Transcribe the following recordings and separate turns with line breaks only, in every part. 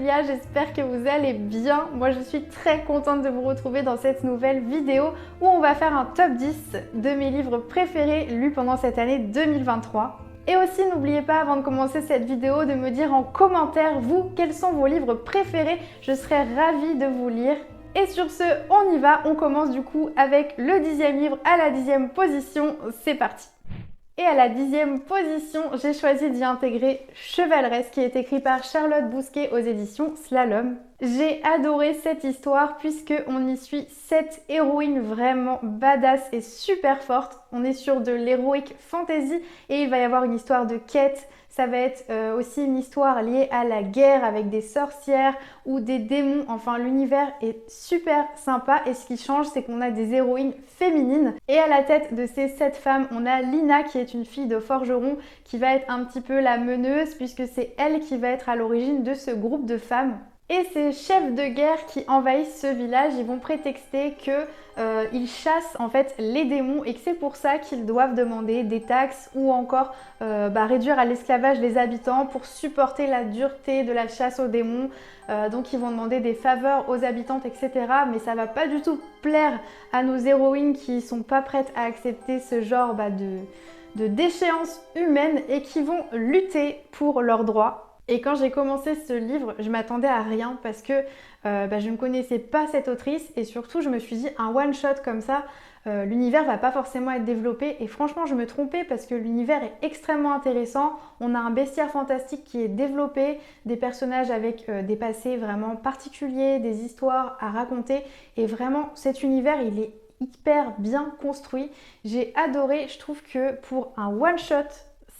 Julia, j'espère que vous allez bien. Moi je suis très contente de vous retrouver dans cette nouvelle vidéo où on va faire un top 10 de mes livres préférés lus pendant cette année 2023. Et aussi n'oubliez pas avant de commencer cette vidéo de me dire en commentaire vous quels sont vos livres préférés, je serais ravie de vous lire. Et sur ce, on y va, on commence du coup avec le 10e livre à la 10e position, c'est parti. Et à la 10e position, j'ai choisi d'y intégrer Chevaleresque qui est écrit par Charlotte Bousquet aux éditions Slalom. J'ai adoré cette histoire puisqu'on y suit 7 héroïnes vraiment badass et super fortes. On est sur de l'heroic fantasy et il va y avoir une histoire de quête. Ça va être aussi une histoire liée à la guerre avec des sorcières ou des démons. Enfin, l'univers est super sympa et ce qui change, c'est qu'on a des héroïnes féminines. Et à la tête de ces 7 femmes, on a Lina qui est une fille de forgeron qui va être un petit peu la meneuse puisque c'est elle qui va être à l'origine de ce groupe de femmes. Et ces chefs de guerre qui envahissent ce village, ils vont prétexter qu'ils chassent en fait les démons et que c'est pour ça qu'ils doivent demander des taxes ou encore réduire à l'esclavage les habitants pour supporter la dureté de la chasse aux démons. Donc ils vont demander des faveurs aux habitantes, etc. Mais ça va pas du tout plaire à nos héroïnes qui sont pas prêtes à accepter ce genre de déchéance humaine et qui vont lutter pour leurs droits. Et quand j'ai commencé ce livre, je m'attendais à rien parce que je ne connaissais pas cette autrice et surtout je me suis dit un one shot comme ça, l'univers va pas forcément être développé et franchement je me trompais parce que l'univers est extrêmement intéressant. On a un bestiaire fantastique qui est développé, des personnages avec des passés vraiment particuliers, des histoires à raconter et vraiment cet univers il est hyper bien construit. J'ai adoré, je trouve que pour un one shot,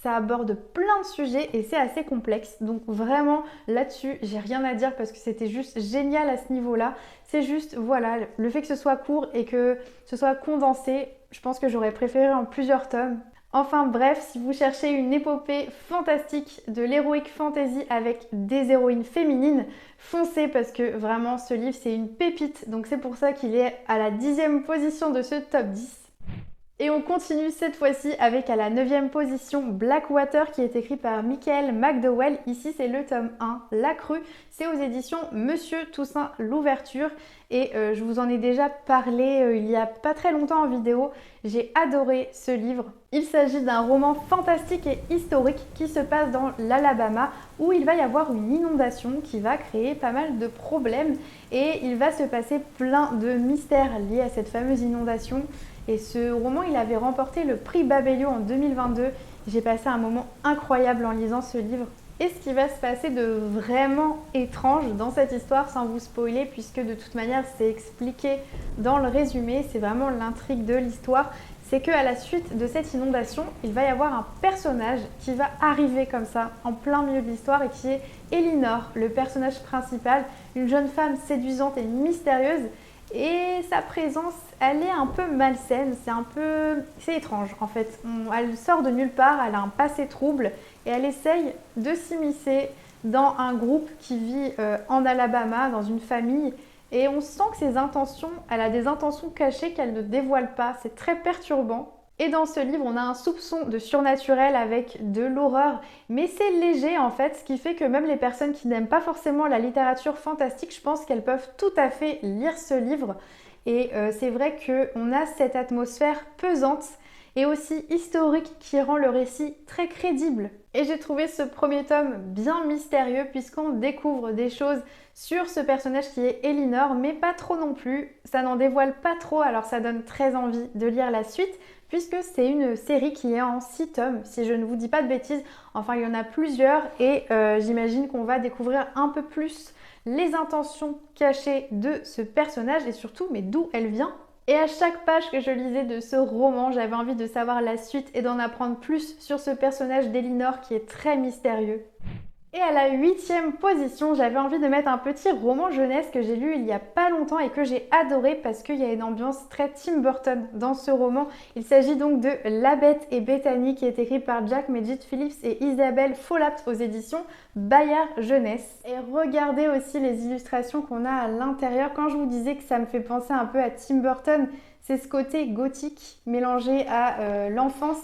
ça aborde plein de sujets et c'est assez complexe. Donc vraiment là-dessus, j'ai rien à dire parce que c'était juste génial à ce niveau-là. C'est juste, voilà, le fait que ce soit court et que ce soit condensé, je pense que j'aurais préféré en plusieurs tomes. Enfin bref, si vous cherchez une épopée fantastique de l'heroic fantasy avec des héroïnes féminines, foncez parce que vraiment ce livre c'est une pépite. Donc c'est pour ça qu'il est à la 10e position de ce top 10. Et on continue cette fois-ci avec à la 9e position Blackwater qui est écrit par Michael McDowell. Ici c'est le tome 1, La Crue. C'est aux éditions Monsieur Toussaint Louverture. Et je vous en ai déjà parlé il y a pas très longtemps en vidéo. J'ai adoré ce livre. Il s'agit d'un roman fantastique et historique qui se passe dans l'Alabama où il va y avoir une inondation qui va créer pas mal de problèmes. Et il va se passer plein de mystères liés à cette fameuse inondation. Et ce roman, il avait remporté le prix Babelio en 2022. J'ai passé un moment incroyable en lisant ce livre. Et ce qui va se passer de vraiment étrange dans cette histoire, sans vous spoiler, puisque de toute manière c'est expliqué dans le résumé, c'est vraiment l'intrigue de l'histoire, c'est qu'à la suite de cette inondation, il va y avoir un personnage qui va arriver comme ça, en plein milieu de l'histoire, et qui est Elinor, le personnage principal, une jeune femme séduisante et mystérieuse. Et sa présence, elle est un peu malsaine, c'est étrange en fait. Elle sort de nulle part, elle a un passé trouble et elle essaye de s'immiscer dans un groupe qui vit en Alabama, dans une famille. Et on sent que elle a des intentions cachées qu'elle ne dévoile pas, c'est très perturbant. Et dans ce livre, on a un soupçon de surnaturel avec de l'horreur, mais c'est léger en fait, ce qui fait que même les personnes qui n'aiment pas forcément la littérature fantastique, je pense qu'elles peuvent tout à fait lire ce livre. Et c'est vrai qu'on a cette atmosphère pesante et aussi historique qui rend le récit très crédible. Et j'ai trouvé ce premier tome bien mystérieux puisqu'on découvre des choses sur ce personnage qui est Elinor, mais pas trop non plus. Ça n'en dévoile pas trop, alors ça donne très envie de lire la suite puisque c'est une série qui est en 6 tomes, si je ne vous dis pas de bêtises. Enfin, il y en a plusieurs et j'imagine qu'on va découvrir un peu plus les intentions cachées de ce personnage et surtout, mais d'où elle vient. Et à chaque page que je lisais de ce roman, j'avais envie de savoir la suite et d'en apprendre plus sur ce personnage d'Elinor qui est très mystérieux. Et à la 8e position, j'avais envie de mettre un petit roman jeunesse que j'ai lu il y a pas longtemps et que j'ai adoré parce qu'il y a une ambiance très Tim Burton dans ce roman. Il s'agit donc de La Bête et Bethany qui est écrit par Jack Magid Phillips et Isabelle Follapt aux éditions Bayard Jeunesse. Et regardez aussi les illustrations qu'on a à l'intérieur. Quand je vous disais que ça me fait penser un peu à Tim Burton, c'est ce côté gothique mélangé à l'enfance.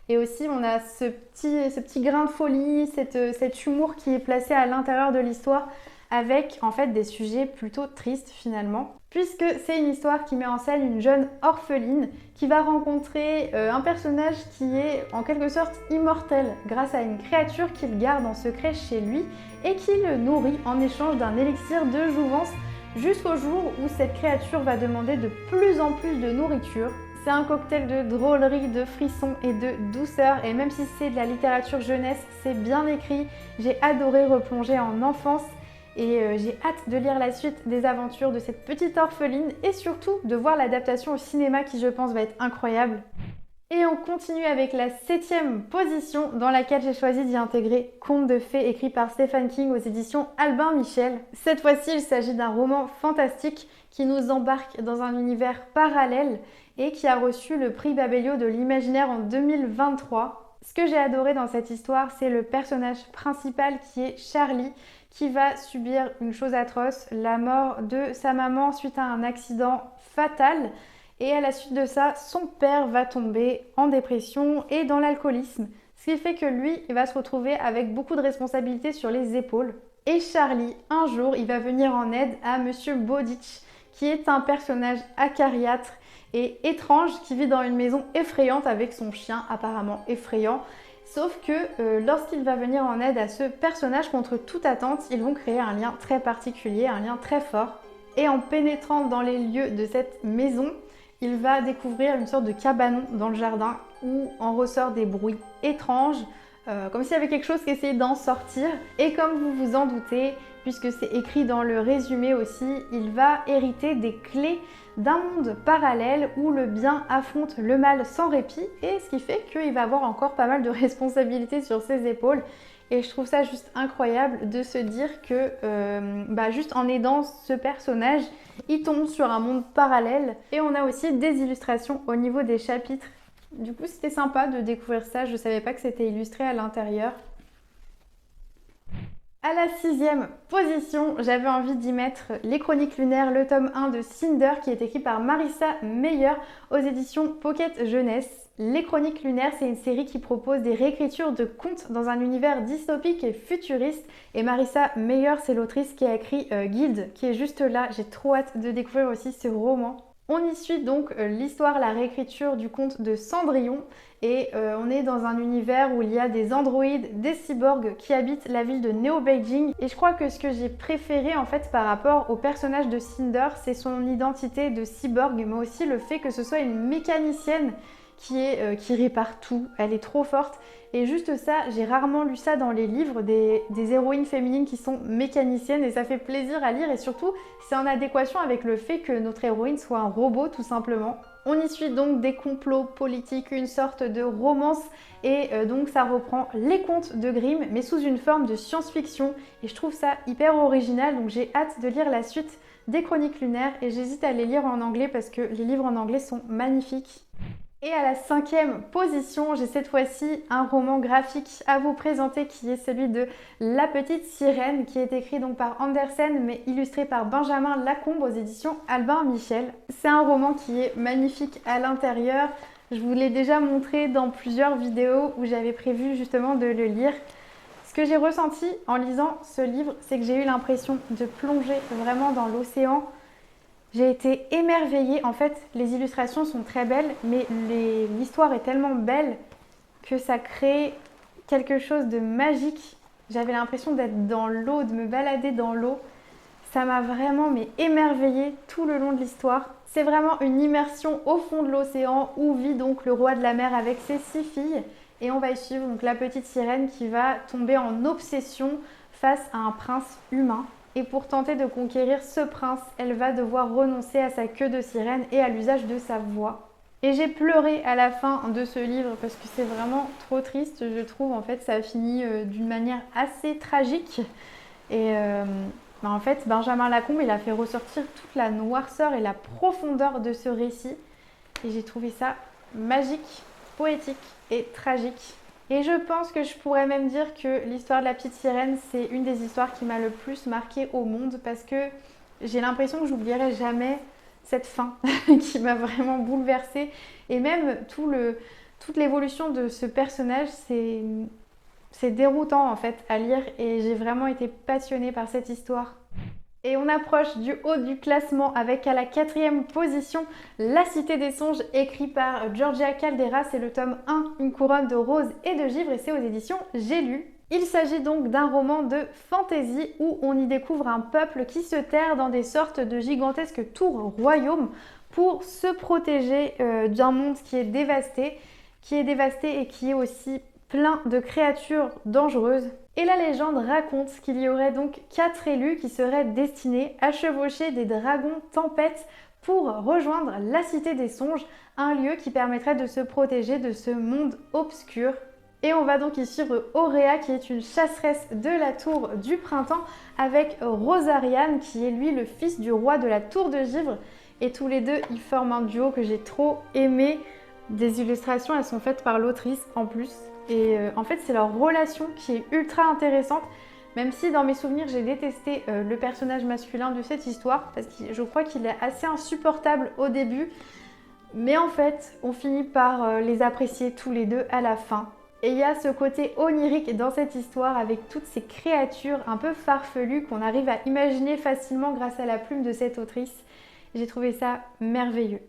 Et aussi, on a ce petit grain de folie, cet humour qui est placé à l'intérieur de l'histoire. avec en fait des sujets plutôt tristes finalement, puisque c'est une histoire qui met en scène une jeune orpheline qui va rencontrer un personnage qui est en quelque sorte immortel grâce à une créature qu'il garde en secret chez lui et qui le nourrit en échange d'un élixir de jouvence jusqu'au jour où cette créature va demander de plus en plus de nourriture. C'est un cocktail de drôlerie, de frissons et de douceur, et même si c'est de la littérature jeunesse, c'est bien écrit. J'ai adoré replonger en enfance et j'ai hâte de lire la suite des aventures de cette petite orpheline et surtout de voir l'adaptation au cinéma qui je pense va être incroyable. Et on continue avec la 7e position dans laquelle j'ai choisi d'y intégrer Contes de fées écrit par Stephen King aux éditions Albin Michel. Cette fois-ci, il s'agit d'un roman fantastique qui nous embarque dans un univers parallèle et qui a reçu le prix Babelio de l'imaginaire en 2023. Ce que j'ai adoré dans cette histoire, c'est le personnage principal qui est Charlie, qui va subir une chose atroce, la mort de sa maman suite à un accident fatal. Et à la suite de ça, son père va tomber en dépression et dans l'alcoolisme. Ce qui fait que lui, il va se retrouver avec beaucoup de responsabilités sur les épaules. Et Charlie, un jour, il va venir en aide à Monsieur Bowditch, qui est un personnage acariâtre et étrange qui vit dans une maison effrayante avec son chien apparemment effrayant. Sauf que lorsqu'il va venir en aide à ce personnage, contre toute attente, ils vont créer un lien très particulier, un lien très fort. Et en pénétrant dans les lieux de cette maison, il va découvrir une sorte de cabanon dans le jardin où en ressort des bruits étranges, comme s'il y avait quelque chose qui essayait d'en sortir. Et comme vous vous en doutez, puisque c'est écrit dans le résumé aussi, il va hériter des clés d'un monde parallèle où le bien affronte le mal sans répit, et ce qui fait qu'il va avoir encore pas mal de responsabilités sur ses épaules. Et je trouve ça juste incroyable de se dire que juste en aidant ce personnage, il tombe sur un monde parallèle. Et on a aussi des illustrations au niveau des chapitres. Du coup, c'était sympa de découvrir ça. Je ne savais pas que c'était illustré à l'intérieur. À la 6e position, j'avais envie d'y mettre Les Chroniques lunaires, le tome 1 de Cinder, qui est écrit par Marissa Meyer aux éditions Pocket Jeunesse. Les Chroniques lunaires, c'est une série qui propose des réécritures de contes dans un univers dystopique et futuriste. Et Marissa Meyer, c'est l'autrice qui a écrit Guild, qui est juste là. J'ai trop hâte de découvrir aussi ce roman. On y suit donc l'histoire, la réécriture du conte de Cendrillon. Et on est dans un univers où il y a des androïdes, des cyborgs qui habitent la ville de Neo-Beijing. Et je crois que ce que j'ai préféré en fait par rapport au personnage de Cinder, c'est son identité de cyborg, mais aussi le fait que ce soit une mécanicienne qui répare tout. Elle est trop forte. Et juste ça, j'ai rarement lu ça dans les livres, des héroïnes féminines qui sont mécaniciennes, et ça fait plaisir à lire, et surtout c'est en adéquation avec le fait que notre héroïne soit un robot tout simplement. On y suit donc des complots politiques, une sorte de romance, et donc ça reprend les contes de Grimm mais sous une forme de science-fiction, et je trouve ça hyper original, donc j'ai hâte de lire la suite des Chroniques lunaires, et j'hésite à les lire en anglais parce que les livres en anglais sont magnifiques. Et à la 5e position, j'ai cette fois-ci un roman graphique à vous présenter qui est celui de La Petite Sirène, qui est écrit donc par Andersen mais illustré par Benjamin Lacombe aux éditions Albin Michel. C'est un roman qui est magnifique à l'intérieur. Je vous l'ai déjà montré dans plusieurs vidéos où j'avais prévu justement de le lire. Ce que j'ai ressenti en lisant ce livre, c'est que j'ai eu l'impression de plonger vraiment dans l'océan. J'ai été émerveillée. En fait, les illustrations sont très belles, mais l'histoire est tellement belle que ça crée quelque chose de magique. J'avais l'impression d'être dans l'eau, de me balader dans l'eau. Ça m'a vraiment émerveillée tout le long de l'histoire. C'est vraiment une immersion au fond de l'océan où vit donc le roi de la mer avec ses 6 filles. Et on va y suivre donc la petite sirène qui va tomber en obsession face à un prince humain. Et pour tenter de conquérir ce prince, elle va devoir renoncer à sa queue de sirène et à l'usage de sa voix. Et j'ai pleuré à la fin de ce livre parce que c'est vraiment trop triste, je trouve. En fait, ça a fini d'une manière assez tragique. Et en fait, Benjamin Lacombe, il a fait ressortir toute la noirceur et la profondeur de ce récit. Et j'ai trouvé ça magique, poétique et tragique. Et je pense que je pourrais même dire que l'histoire de la petite sirène, c'est une des histoires qui m'a le plus marquée au monde parce que j'ai l'impression que j'oublierai jamais cette fin qui m'a vraiment bouleversée. Et même toute l'évolution de ce personnage, C'est déroutant en fait à lire et j'ai vraiment été passionnée par cette histoire. Et on approche du haut du classement avec à la 4e position La Cité des Songes, écrit par Georgia Caldera. C'est le tome 1, Une couronne de roses et de givre, et c'est aux éditions J'ai lu. Il s'agit donc d'un roman de fantasy où on y découvre un peuple qui se terre dans des sortes de gigantesques tours royaumes pour se protéger d'un monde qui est dévasté et qui est aussi plein de créatures dangereuses. Et la légende raconte qu'il y aurait donc 4 élus qui seraient destinés à chevaucher des dragons tempêtes pour rejoindre la Cité des Songes, un lieu qui permettrait de se protéger de ce monde obscur. Et on va donc y suivre Auréa qui est une chasseresse de la Tour du Printemps avec Rosarian qui est lui le fils du roi de la Tour de Givre. Et tous les deux, ils forment un duo que j'ai trop aimé. Des illustrations, elles sont faites par l'autrice en plus. Et en fait, c'est leur relation qui est ultra intéressante. Même si dans mes souvenirs, j'ai détesté le personnage masculin de cette histoire. Parce que je crois qu'il est assez insupportable au début. Mais en fait, on finit par les apprécier tous les deux à la fin. Et il y a ce côté onirique dans cette histoire avec toutes ces créatures un peu farfelues qu'on arrive à imaginer facilement grâce à la plume de cette autrice. J'ai trouvé ça merveilleux.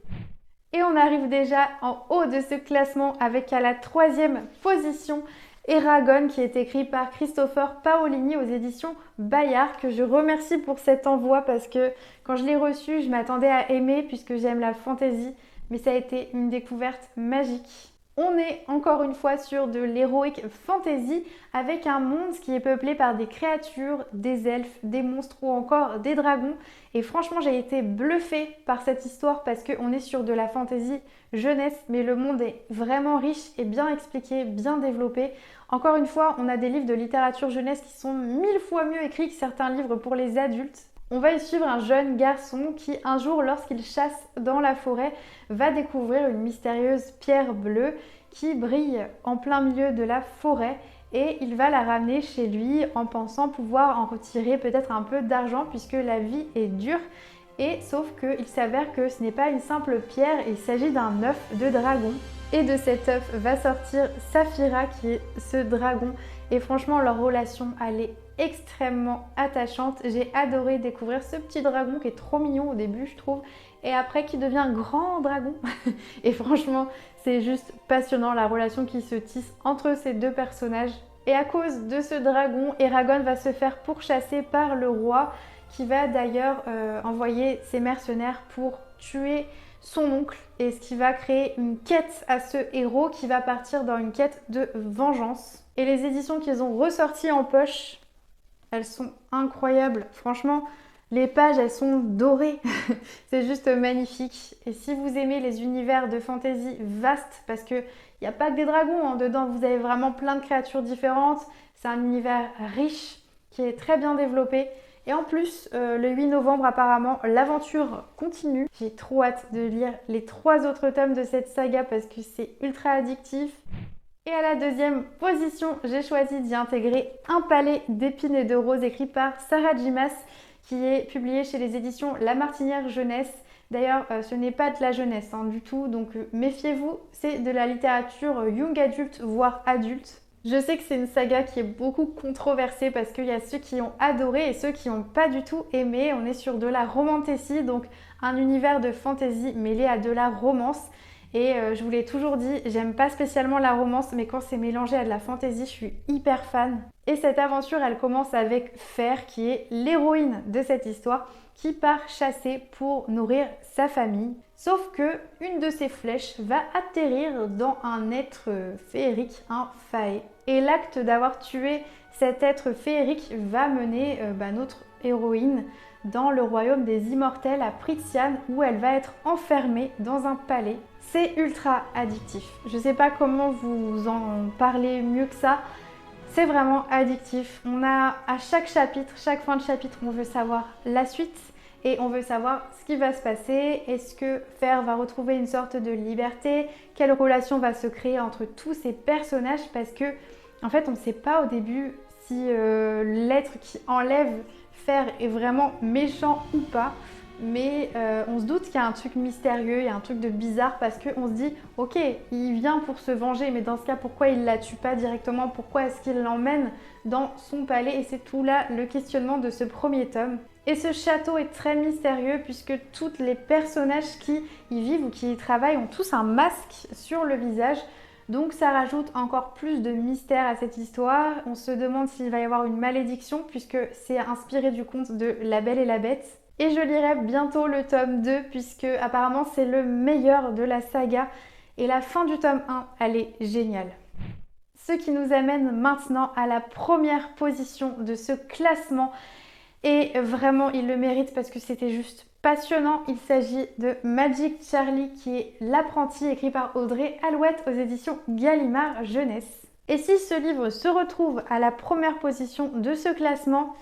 Et on arrive déjà en haut de ce classement avec à la 3e position Eragon qui est écrit par Christopher Paolini aux éditions Bayard, que je remercie pour cet envoi parce que quand je l'ai reçu, je m'attendais à aimer puisque j'aime la fantasy, mais ça a été une découverte magique. On est encore une fois sur de l'heroic fantasy avec un monde qui est peuplé par des créatures, des elfes, des monstres ou encore des dragons. Et franchement, j'ai été bluffée par cette histoire parce qu'on est sur de la fantasy jeunesse, mais le monde est vraiment riche et bien expliqué, bien développé. Encore une fois, on a des livres de littérature jeunesse qui sont 1000 fois mieux écrits que certains livres pour les adultes. On va y suivre un jeune garçon qui, un jour, lorsqu'il chasse dans la forêt, va découvrir une mystérieuse pierre bleue qui brille en plein milieu de la forêt et il va la ramener chez lui en pensant pouvoir en retirer peut-être un peu d'argent puisque la vie est dure. Et sauf qu'il s'avère que ce n'est pas une simple pierre, il s'agit d'un œuf de dragon. Et de cet œuf va sortir Saphira qui est ce dragon. Et franchement, leur relation, elle est extrêmement attachante. J'ai adoré découvrir ce petit dragon qui est trop mignon au début, je trouve. Et après qui devient un grand dragon. Et franchement, c'est juste passionnant la relation qui se tisse entre ces deux personnages. Et à cause de ce dragon, Eragon va se faire pourchasser par le roi qui va d'ailleurs envoyer ses mercenaires pour tuer son oncle, et ce qui va créer une quête à ce héros qui va partir dans une quête de vengeance. Et les éditions qu'ils ont ressorties en poche, elles sont incroyables. Franchement, les pages, elles sont dorées. C'est juste magnifique. Et si vous aimez les univers de fantasy vastes, parce qu'il n'y a pas que des dragons, hein, dedans vous avez vraiment plein de créatures différentes. C'est un univers riche qui est très bien développé. Et en plus, le 8 novembre, apparemment, l'aventure continue. J'ai trop hâte de lire les 3 autres tomes de cette saga parce que c'est ultra addictif. Et à la 2e position, j'ai choisi d'y intégrer Un palais d'épines et de roses écrit par Sarah Dimas qui est publié chez les éditions La Martinière Jeunesse. D'ailleurs, ce n'est pas de la jeunesse du tout, donc méfiez-vous, c'est de la littérature young adulte, voire adulte. Je sais que c'est une saga qui est beaucoup controversée parce qu'il y a ceux qui ont adoré et ceux qui n'ont pas du tout aimé. On est sur de la romantasy, donc un univers de fantasy mêlé à de la romance. Et je vous l'ai toujours dit, j'aime pas spécialement la romance, mais quand c'est mélangé à de la fantasy, je suis hyper fan. Et cette aventure, elle commence avec Fer, qui est l'héroïne de cette histoire, qui part chasser pour nourrir sa famille. Sauf que une de ses flèches va atterrir dans un être féerique, un fae. Et l'acte d'avoir tué cet être féerique va mener notre héroïne dans le royaume des immortels à Prythian, où elle va être enfermée dans un palais. C'est ultra addictif. Je sais pas comment vous en parler mieux que ça. C'est vraiment addictif. On a à chaque chapitre, chaque fin de chapitre, on veut savoir la suite et on veut savoir ce qui va se passer. Est-ce que Fer va retrouver une sorte de liberté? Quelle relation va se créer entre tous ces personnages? Parce que, en fait, on ne sait pas au début si l'être qui enlève Fer est vraiment méchant ou pas. mais on se doute qu'il y a un truc mystérieux, il y a un truc de bizarre parce qu'on se dit ok, il vient pour se venger, mais dans ce cas pourquoi il la tue pas directement, pourquoi est-ce qu'il l'emmène dans son palais? Et c'est tout là le questionnement de ce premier tome. Et ce château est très mystérieux puisque tous les personnages qui y vivent ou qui y travaillent ont tous un masque sur le visage. Donc ça rajoute encore plus de mystère à cette histoire. On se demande s'il va y avoir une malédiction puisque c'est inspiré du conte de La Belle et la Bête. Et je lirai bientôt le tome 2 puisque apparemment c'est le meilleur de la saga. Et la fin du tome 1, elle est géniale. Ce qui nous amène maintenant à la première position de ce classement. Et vraiment, il le mérite parce que c'était juste passionnant. Il s'agit de Magic Charlie qui est l'apprenti écrit par Audrey Alouette aux éditions Gallimard Jeunesse. Et si ce livre se retrouve à la première position de ce classement,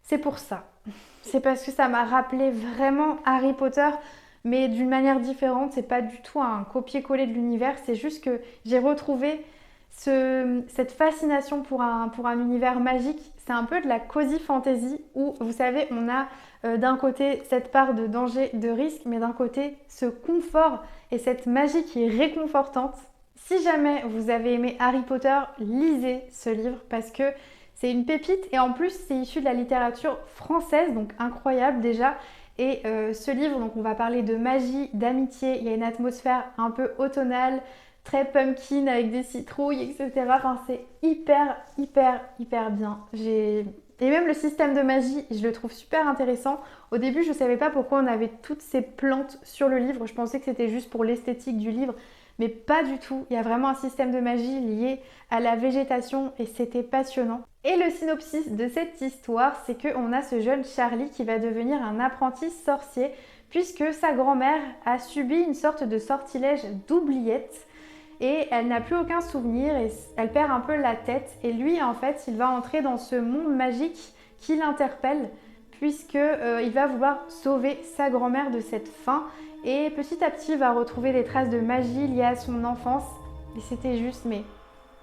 c'est pour ça. C'est parce que ça m'a rappelé vraiment Harry Potter, mais d'une manière différente. C'est pas du tout un copier-coller de l'univers, c'est juste que j'ai retrouvé cette fascination pour un univers magique. C'est un peu de la cozy fantasy où, vous savez, on a d'un côté cette part de danger, de risque, mais d'un côté ce confort et cette magie qui est réconfortante. Si jamais vous avez aimé Harry Potter, lisez ce livre parce que c'est une pépite et en plus c'est issu de la littérature française, donc incroyable déjà. Et ce livre, donc on va parler de magie, d'amitié, il y a une atmosphère un peu automnale, très pumpkin avec des citrouilles, etc. Enfin, c'est hyper bien. Et même le système de magie, je le trouve super intéressant. Au début, je ne savais pas pourquoi on avait toutes ces plantes sur le livre. Je pensais que c'était juste pour l'esthétique du livre, mais pas du tout. Il y a vraiment un système de magie lié à la végétation et c'était passionnant. Et le synopsis de cette histoire, c'est qu'on a ce jeune Charlie qui va devenir un apprenti sorcier puisque sa grand-mère a subi une sorte de sortilège d'oubliette. Et elle n'a plus aucun souvenir et elle perd un peu la tête. Et lui, en fait, il va entrer dans ce monde magique qui l'interpelle puisqu'il va vouloir sauver sa grand-mère de cette fin. Et petit à petit, il va retrouver des traces de magie liées à son enfance. Et c'était juste, mais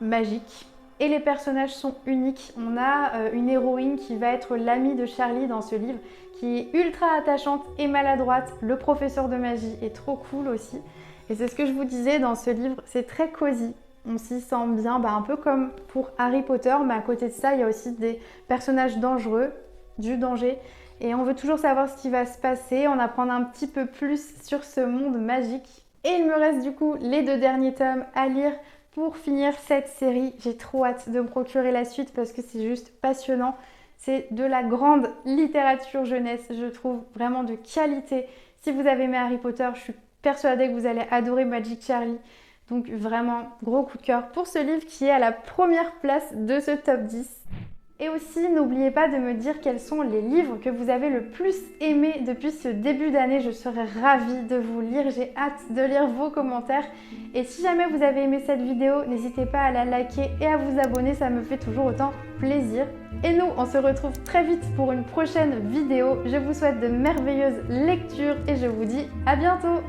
magique. Et les personnages sont uniques. On a une héroïne qui va être l'amie de Charlie dans ce livre, qui est ultra attachante et maladroite. Le professeur de magie est trop cool aussi. Et c'est ce que je vous disais dans ce livre, c'est très cosy, on s'y sent bien, un peu comme pour Harry Potter, mais à côté de ça, il y a aussi des personnages dangereux, du danger, et on veut toujours savoir ce qui va se passer, en apprendre un petit peu plus sur ce monde magique. Et il me reste du coup les 2 derniers tomes à lire pour finir cette série. J'ai trop hâte de me procurer la suite parce que c'est juste passionnant. C'est de la grande littérature jeunesse, je trouve vraiment de qualité. Si vous avez aimé Harry Potter, je suis persuadée que vous allez adorer Magic Charlie. Donc vraiment, gros coup de cœur pour ce livre qui est à la première place de ce top 10. Et aussi, n'oubliez pas de me dire quels sont les livres que vous avez le plus aimés depuis ce début d'année. Je serais ravie de vous lire, j'ai hâte de lire vos commentaires. Et si jamais vous avez aimé cette vidéo, n'hésitez pas à la liker et à vous abonner, ça me fait toujours autant plaisir. Et nous, on se retrouve très vite pour une prochaine vidéo. Je vous souhaite de merveilleuses lectures et je vous dis à bientôt!